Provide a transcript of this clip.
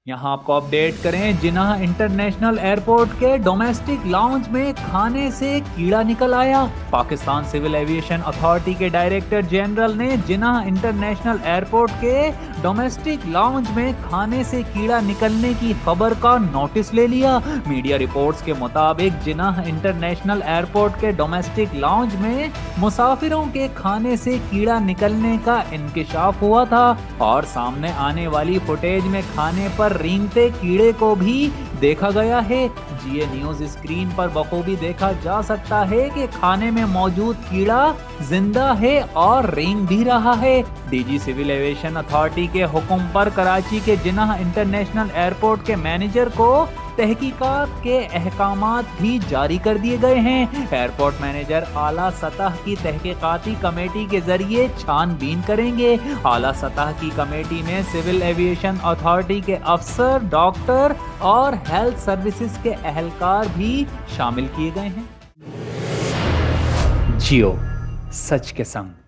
यहाँ आपको अपडेट करें, जिनाह इंटरनेशनल एयरपोर्ट के डोमेस्टिक लाउंज में खाने से कीड़ा निकल आया। पाकिस्तान सिविल एविएशन अथॉरिटी के डायरेक्टर जनरल ने जिनाह इंटरनेशनल एयरपोर्ट के डोमेस्टिक लाउंज में खाने से कीड़ा निकलने की खबर का नोटिस ले लिया। मीडिया रिपोर्ट्स के मुताबिक जिनाह इंटरनेशनल एयरपोर्ट के डोमेस्टिक लाउंज में मुसाफिरों के खाने से कीड़ा निकलने का इंकिशाफ हुआ था और सामने आने वाली फुटेज में खाने पर रेंगते कीड़े को भी देखा गया है। जीए न्यूज स्क्रीन पर बखूबी देखा जा सकता है कि खाने में मौजूद कीड़ा जिंदा है और रेंग भी रहा है। डीजी सिविल एविएशन अथॉरिटी के हुक्म पर कराची के जिनाह इंटरनेशनल एयरपोर्ट के मैनेजर को तहकीकात के अहकामात भी जारी कर दिए गए हैं। एयरपोर्ट मैनेजर आला सतह की तहकीकाती कमेटी के जरिए छानबीन करेंगे। आला सतह की कमेटी में सिविल एविएशन अथॉरिटी के अफसर, डॉक्टर और हेल्थ सर्विसेज के अहलकार भी शामिल किए गए हैं। जियो, सच के संग।